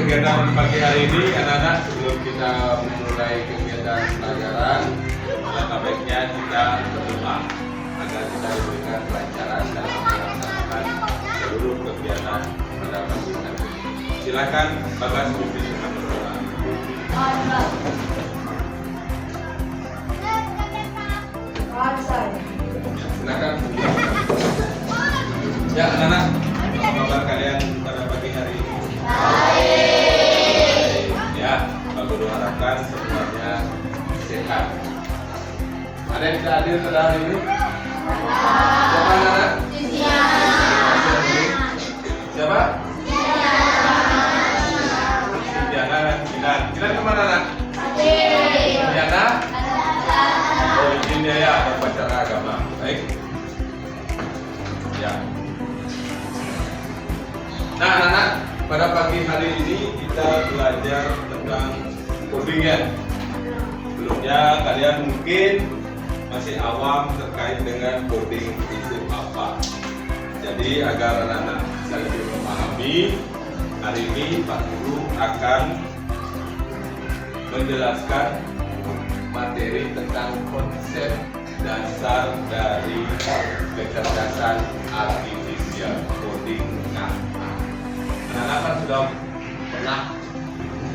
kegiatan pagi hari ini anak-anak, sebelum kita memulai kegiatan pelajaran, alangkah baiknya kita berdoa agar kita diberikan kelancaran dalam melaksanakan seluruh kegiatan pada pagi hari ini. Silakan Bapak pimpin dengan berdoa. Silakan. Ya anak-anak, apa kabar kalian pada pagi hari ini? Baik. Ya, Pak Guru harapkan semuanya sehat. Ada yang tidak hadir pada hari ini? Siapa anak-anak? Siapa? Diana kemana anak? Diana? Oh izin dia ya, ada upacara agama. Baik. Ya. Nah anak-anak, pada pagi hari ini kita belajar tentang coding ya. Sebelumnya kalian mungkin masih awam terkait dengan coding itu apa. Jadi agar anak-anak bisa lebih memahami, hari ini Pak Guru akan menjelaskan materi tentang konsep dasar dari kecerdasan artifisial coding. Nah, anak-anak sudah pernah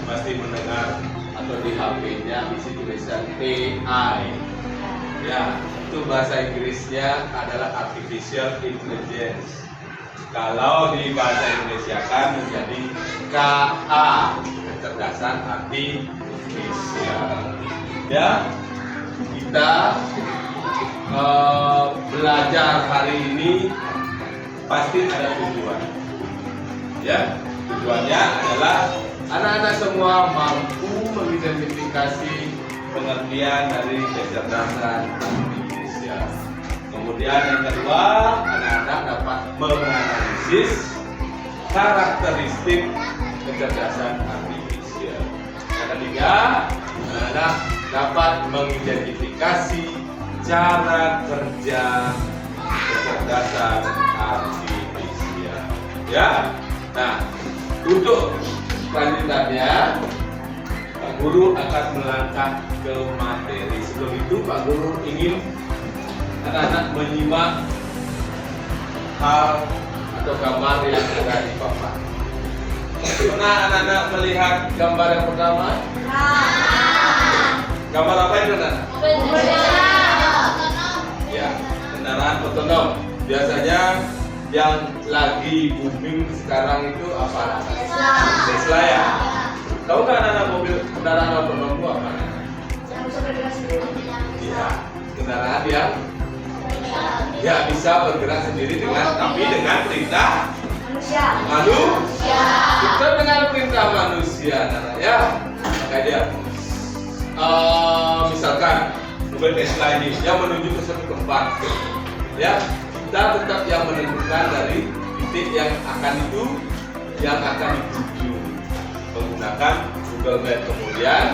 pasti mendengar atau di HP-nya isi tulisan AI. Ya, itu bahasa Inggrisnya adalah artificial intelligence. Kalau di bahasa Indonesia kan menjadi KA, kecerdasan artifisial. Ya, kita belajar hari ini pasti ada tujuan. Ya, tujuannya adalah anak-anak semua mampu mengidentifikasi pengertian dari kecerdasan artifisial. Kemudian yang kedua, anak-anak dapat menganalisis karakteristik kecerdasan artifisial. Yang ketiga, anak-anak dapat mengidentifikasi cara kerja kecerdasan artifisial. Ya, nah untuk selanjutnya Pak Guru akan melangkah ke materi. Sebelum itu Pak Guru ingin anak-anak menyimak hal atau gambar yang ada di papan. Pernah anak-anak melihat gambar yang pertama? Gambar apa itu anak? Ya, kendaraan otonom. Biasanya yang lagi booming sekarang itu apa? Tesla ya. Tahu nggak anak-anak mobil kendaraan otonom itu apa? Iya, kendaraan yang ya bisa bergerak sendiri tapi dengan perintah manusia. Kita dengan perintah manusia, anak ya. Kayak dia. Misalkan mobil Tesla ini yang menuju ke suatu tempat, ya kita tetap yang menentukan dari titik yang akan dituju menggunakan Google Maps. Kemudian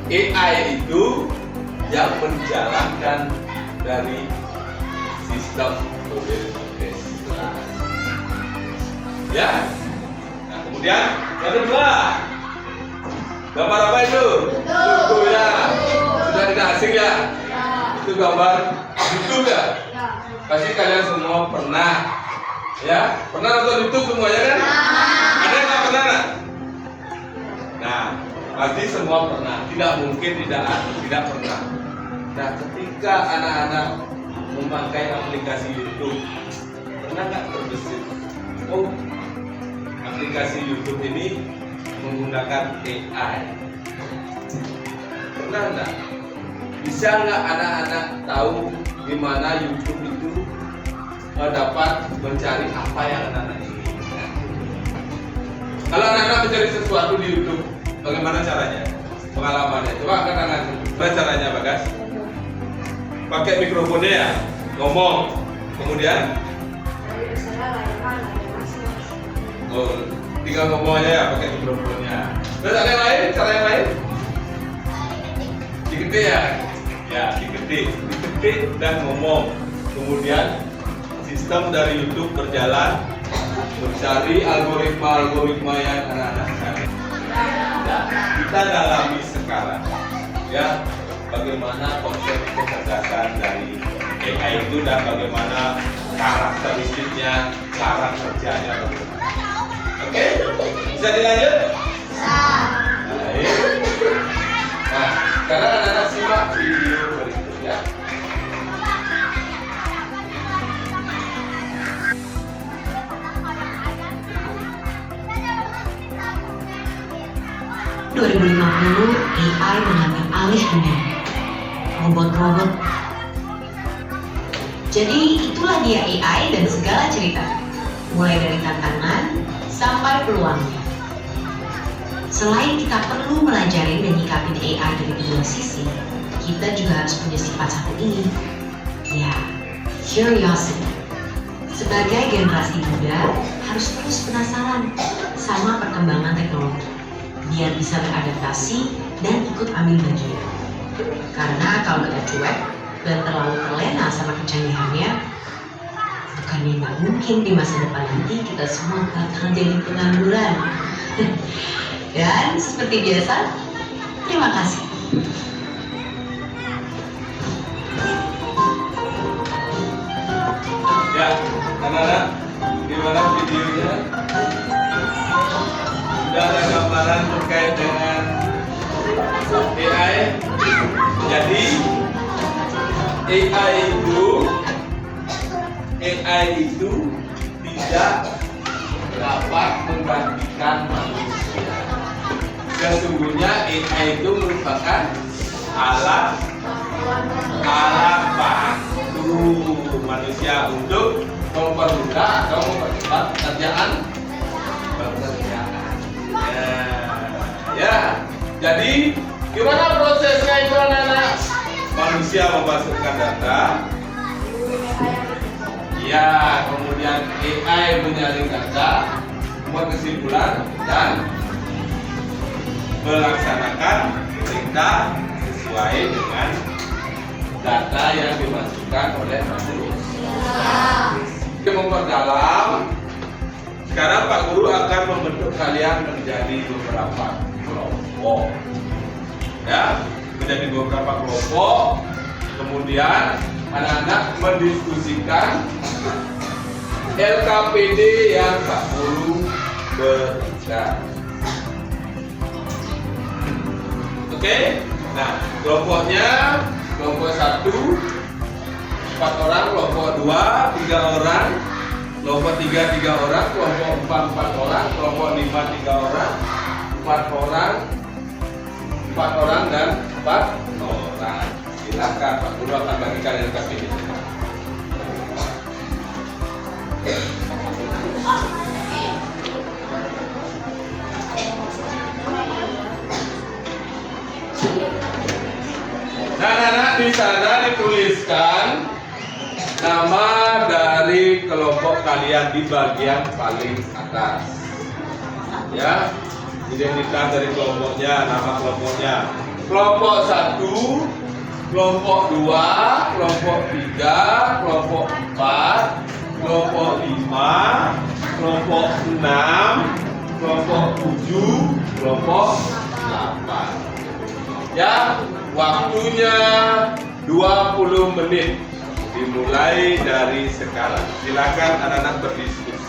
AI itu yang menjalankan dari sistem mobil Tesla. Ya. Nah, kemudian yang kedua, gambar apa itu? Itu ya. Sudah tidak asing ya? Itu gambar YouTube ya? Pasti kalian semua pernah. Ya, pernah nonton YouTube semuanya kan? Ada yang nggak pernah? Nah, pasti semua pernah. Tidak mungkin tidak pernah. Nah, ketika anak-anak memakai aplikasi YouTube, pernah nggak terbesit? Oh, aplikasi YouTube ini menggunakan AI. Pernah nggak? Bisa nggak anak-anak tahu gimana YouTube itu dapat mencari apa yang anak-anak inginkan? Kalau anak-anak mencari sesuatu di YouTube, bagaimana caranya? Pengalamannya? Coba katakan, bagaimana caranya, Bagas? Pakai mikrofonnya ya, ngomong, kemudian tinggal ngomong aja ya pakai mikrofonnya. Terus ada yang lain, cara yang lain? Digede ya, digede dan ngomong. Kemudian sistem dari YouTube berjalan mencari algoritma yang anak-anak cari. Nah, kita dalami sekarang ya bagaimana konsep kecerdasan dari AI itu dan bagaimana karakteristiknya, cara kerjanya bagaimana. Oke, bisa dilanjut? Baik. Nah, sekarang anak-anak simak video berikutnya. AI mengambil alih dunia. Robot-robot. Jadi itulah dia AI dan segala cerita. Mulai dari tantangan sampai peluangnya. Selain kita perlu melajari dan nyikapin AI dari dua sisi, kita juga harus punya sifat satu ini. Ya, curiosity. Sebagai generasi muda, harus terus penasaran sama perkembangan teknologi, biar bisa beradaptasi dan ikut ambil bagian. Karena kalau kita cuek dan terlalu terlena sama kecanggihannya, bukannya nggak mungkin di masa depan nanti kita semua bakal jadi pengangguran. Dan seperti biasa, terima kasih. Ya, anak-anak, gimana videonya? Sudah ada gambaran terkait dengan AI. Jadi AI itu tidak dapat menggantikan manusia. Sesungguhnya AI itu merupakan alat bantu manusia untuk mempermudah atau mempercepat pekerjaan. Ya, jadi gimana prosesnya itu anak-anak? Manusia memasukkan data, ya, kemudian AI menyaring data, membuat kesimpulan dan melaksanakan perintah sesuai dengan data yang dimasukkan oleh manusia. Memperdalam, sekarang Pak Guru akan membentuk kalian menjadi beberapa kelompok, ya, menjadi beberapa kelompok. Kemudian anak-anak mendiskusikan LKPD yang Pak Guru berikan. Oke, nah kelompoknya kelompok 1 4 orang, kelompok 2 3 orang, kelompok 3 3 orang, kelompok 4 4 orang, kelompok 5 3 orang, 4 orang dan 4 orang. Silakan Pak Guru akan bagikan LKPD. Nah, anak-anak di sana dituliskan nama dari kelompok kalian di bagian paling atas. Ya, identitas dari kelompoknya, nama kelompoknya. Kelompok 1, kelompok 2, kelompok 3, kelompok 4, kelompok 5, kelompok 6, kelompok 7, kelompok 8. Ya, waktunya 20 menit dimulai dari sekarang. Silakan anak-anak berdiskusi.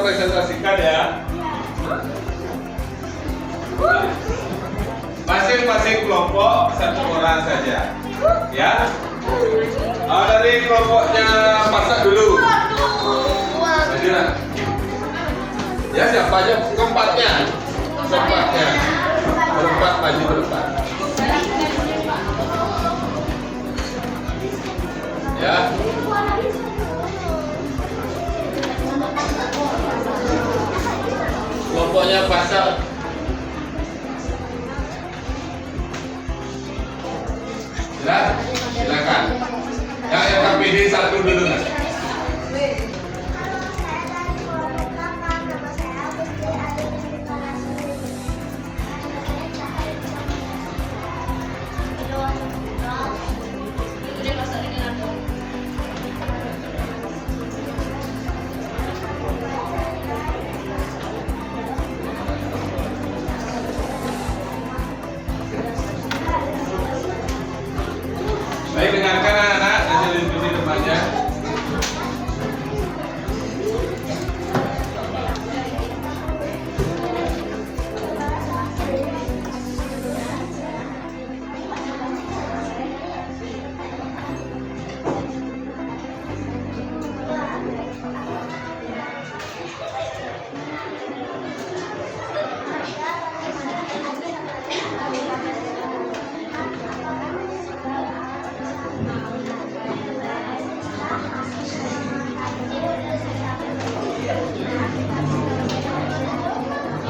presentasikan ya. Masing-masing kelompok satu orang saja. Ya. Dari kelompoknya masak dulu. Nah, ya siapa aja keempatnya. Berempat maju ke depan. Ya. Kelompoknya pasal. Silakan. Yang RKPD satu dulu. Baik, dengarkan anak-anak hasil diskusi depannya.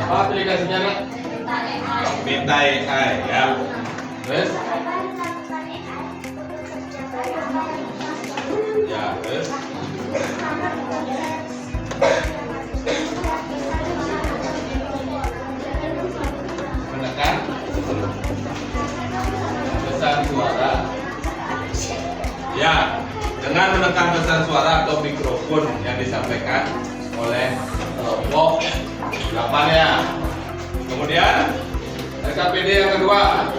Apa aplikasinya nak? Minta AI ya. Terus? Ya, terus? Menekan pesan suara. Ya, dengan menekan pesan suara atau mikrofon yang disampaikan oleh kelompok 8 ya. Kemudian RKPD yang kedua.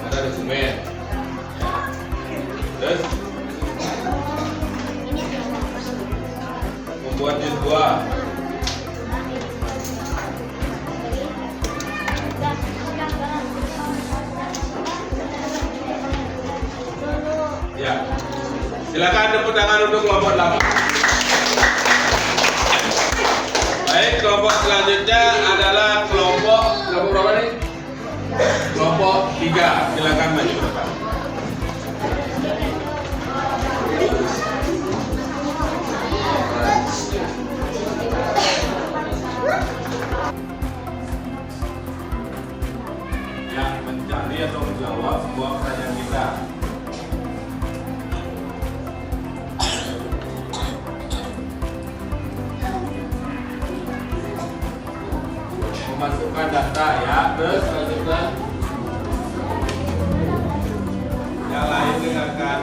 Ada resumen. Terus membuat juz 2. Ya. Silakan tepuk tangan untuk kelompok 8. Baik, kelompok selanjutnya adalah kelompok berapa nih? Kelompok 3. Silakan maju ke depan. Yang mencari atau menjawab sebuah pertanyaan kita. Masukkan data ya, terus selanjutnya yang lain dengarkan.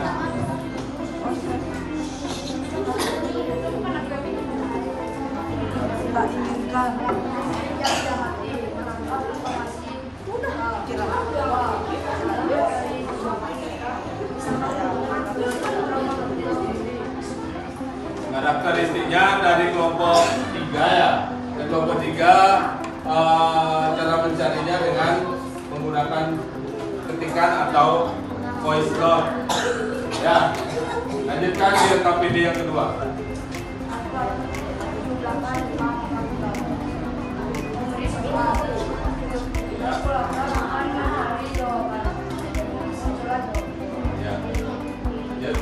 Karakteristiknya dari kelompok 3 ya. Dan kelompok 3 cara mencarinya dengan menggunakan ketikan atau voice note. Ya, lanjutkan di RKPD yang kedua. Ya. Ya.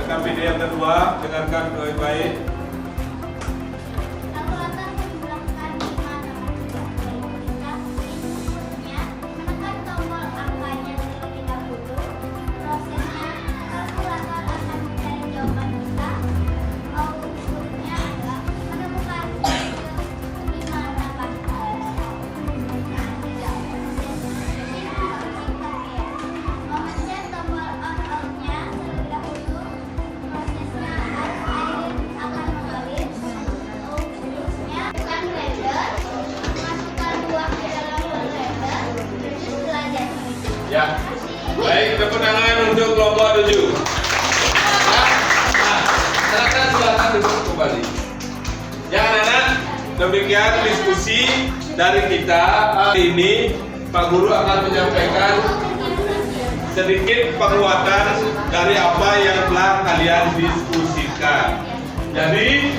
RKPD yang kedua, dengarkan baik-baik. duduk kembali. Ya anak-anak, demikian diskusi dari kita. Hari ini Pak Guru akan menyampaikan sedikit penguatan dari apa yang telah kalian diskusikan. Jadi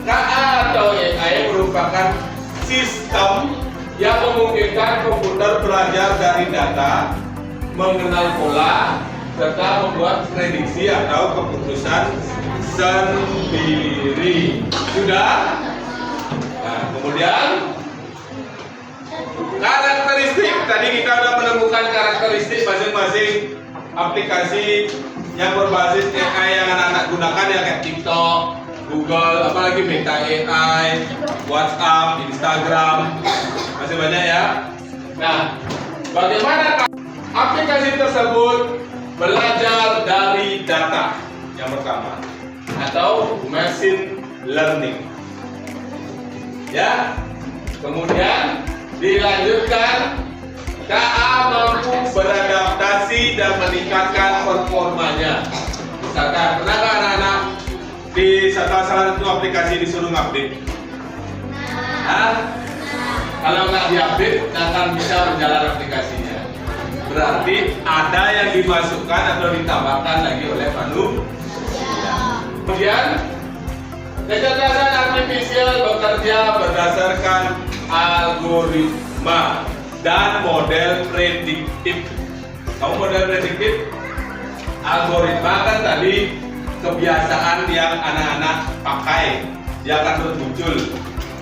KA atau AI merupakan sistem yang memungkinkan komputer belajar dari data, mengenal pola, serta membuat prediksi atau keputusan sendiri. Sudah? Nah, kemudian karakteristik. Tadi kita sudah menemukan karakteristik masing-masing aplikasi yang berbasis AI yang anak-anak gunakan ya, kayak TikTok, Google, apalagi Meta AI, WhatsApp, Instagram, masih banyak ya. Nah, bagaimana aplikasi tersebut belajar dari data yang pertama, atau machine learning. Ya, kemudian dilanjutkan KA mampu beradaptasi dan meningkatkan performanya. Misalkan, pernah nggak anak-anak di salah satu aplikasi disuruh ngupdate? Kalau nggak diupdate, nggak akan bisa berjalan aplikasinya. Berarti ada yang dimasukkan atau ditambahkan lagi oleh manusia. Kemudian kecerdasan artifisial bekerja berdasarkan algoritma dan model prediktif. Kamu model prediktif? Algoritma kan tadi kebiasaan yang anak-anak pakai, dia akan terus muncul,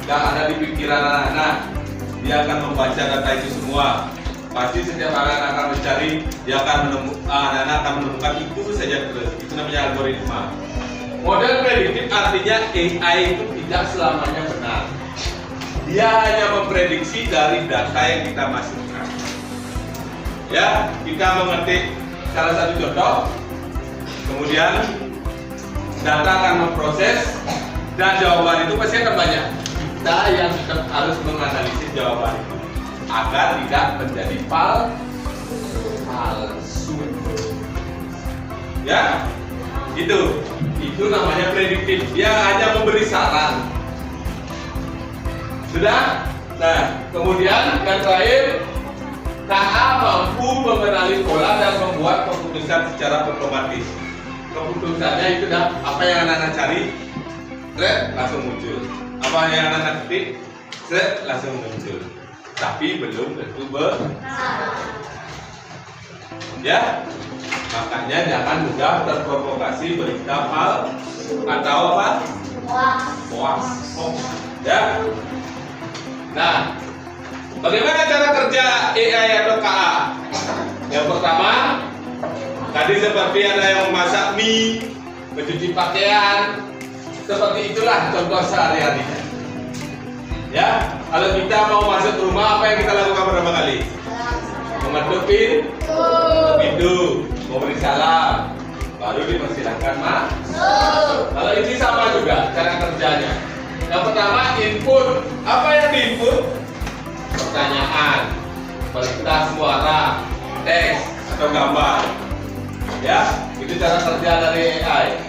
yang ada di pikiran anak-anak, dia akan membaca data itu semua. Pasti setiap anak akan mencari, dia akan anak-anak akan menemukan itu saja terus. Itu namanya algoritma. Model prediktif artinya AI itu tidak selamanya benar. Dia hanya memprediksi dari data yang kita masukkan. Ya, kita mengetik salah satu contoh, kemudian data akan memproses dan jawaban itu pasti akan banyak. Kita yang tetap harus menganalisis jawaban itu agar tidak menjadi palsu. Ya, itu namanya prediktif. Dia hanya memberi saran. Sudah? Nah, kemudian yang terakhir, KA mampu mengenali pola dan membuat keputusan secara otomatis. Keputusannya itu dah apa yang anak-anak cari, langsung muncul. Apa yang anak-anak ketik, langsung muncul. Tapi belum tentu benar. Ya, makanya jangan mudah terprovokasi berita palsu atau apa? Hoax. Ya. Nah, bagaimana cara kerja AI atau KA? Yang pertama, tadi seperti ada yang memasak mie, mencuci pakaian, seperti itulah contoh sehari-harinya. Ya, kalau kita mau masuk rumah, apa yang kita lakukan pertama kali? Mengetuk pintu, memberi salam, baru dipersilahkan masuk. Kalau ini sama juga cara kerjanya. Yang pertama input. Apa yang diinput? Pertanyaan, perintah suara, teks atau gambar. Ya, itu cara kerja dari AI.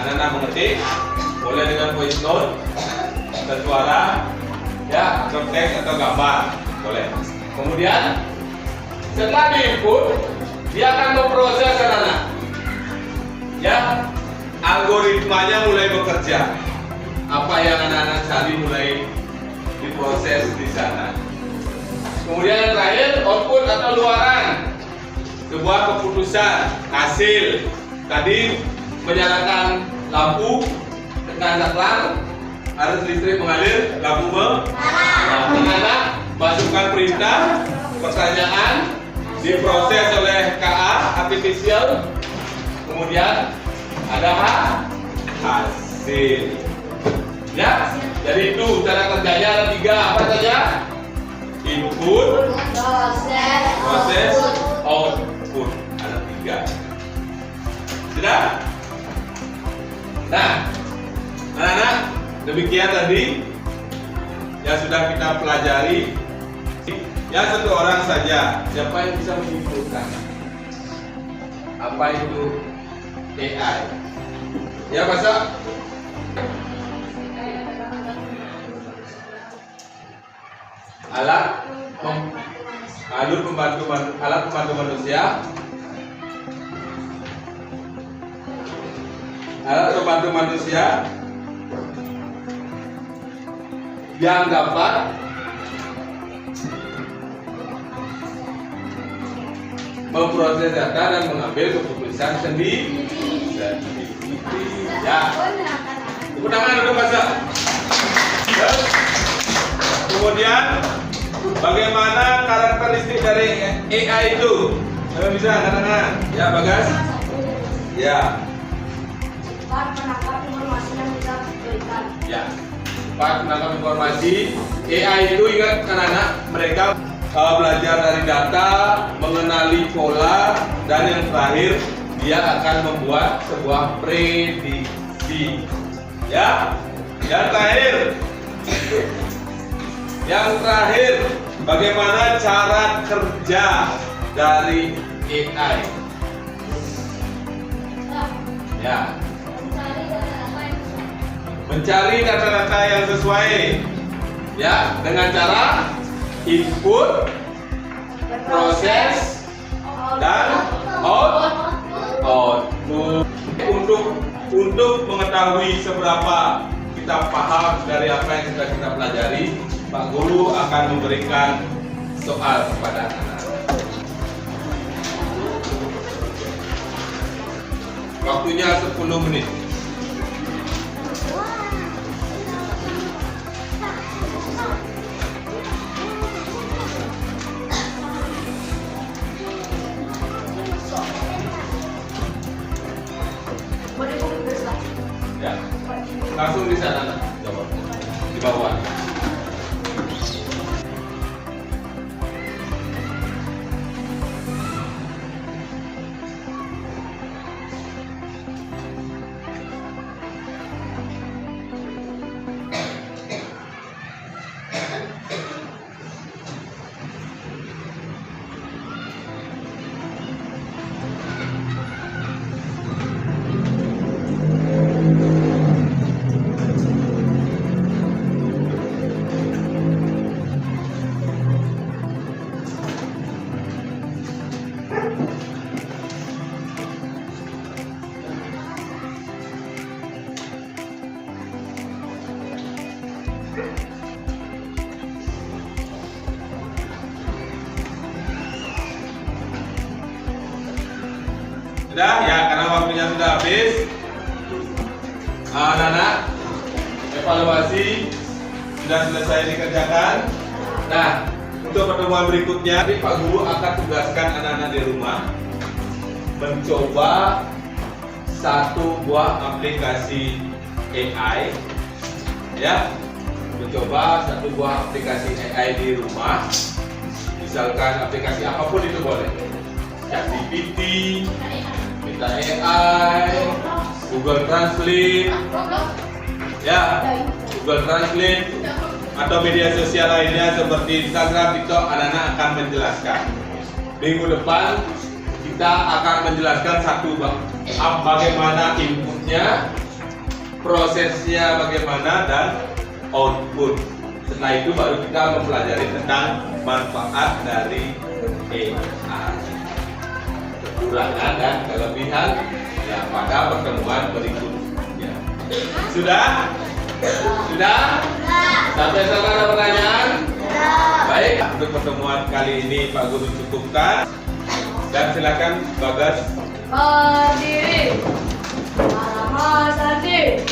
Anak-anak mengetik, boleh dengan voice note, atau suara, ya, atau teks atau gambar, boleh. Kemudian setelah diinput, dia akan memproses anak-anak. Ya, algoritmanya mulai bekerja. Apa yang anak-anak cari mulai diproses di sana. Kemudian yang terakhir, output atau luaran, sebuah keputusan, hasil. Tadi menyalakan lampu, tekan saklar, arus listrik mengalir, lampu menyala, masukkan perintah, pertanyaan, diproses oleh KA artificial, kemudian ada hasil. Ya, jadi itu cara kerjanya ada 3, apa saja? Input, proses, output, ada 3. Sudah? Nah, anak-anak, demikian tadi yang sudah kita pelajari. Ya, satu orang saja, siapa yang bisa menyimpulkan apa itu AI? Ya, masa alat pembantu manusia. Alat pembantu manusia yang dapat memproses data dan mengambil keputusan sendiri. Ya. Tepuk tangan untuk masa. Kemudian bagaimana karakteristik dari AI itu? Siapa bisa anak-anak? Ya, Bagas. Ya. Cepat menangkap informasi yang kita berikan. Ya. Cepat menangkap informasi. AI itu ingat anak-anak, mereka belajar dari data, mengenali pola, dan yang terakhir dia akan membuat sebuah prediksi. Ya. Yang terakhir, bagaimana cara kerja dari AI? Ya. Mencari data-data yang sesuai. Ya, dengan cara input, proses, dan output. Untuk mengetahui seberapa kita paham dari apa yang sudah kita pelajari, Pak Guru akan memberikan soal kepada anak-anak. Waktunya 10 menit. Ya, langsung di sana, jawab di bawah. Sudah ya, karena waktunya sudah habis. Anak-anak, evaluasi sudah selesai dikerjakan. Nah, untuk pertemuan berikutnya, Pak Guru akan tugaskan anak-anak di rumah mencoba satu buah aplikasi AI, ya, mencoba satu buah aplikasi AI di rumah. Misalkan aplikasi apapun itu boleh, ChatGPT, Meta AI, Google Translate, ya, Google Translate, atau media sosial lainnya seperti Instagram, TikTok. Anak-anak akan menjelaskan. Minggu depan kita akan menjelaskan satu bagaimana inputnya, prosesnya bagaimana, dan output. Setelah itu baru kita mempelajari tentang manfaat dari AI, kekurangan dan kelebihan ya pada pertemuan berikutnya. Sudah? Sampai sekarang ada pertanyaan? Baik, untuk pertemuan kali ini Pak Guru cukupkan, dan silakan Bagas. Berdiri. Mas Adi.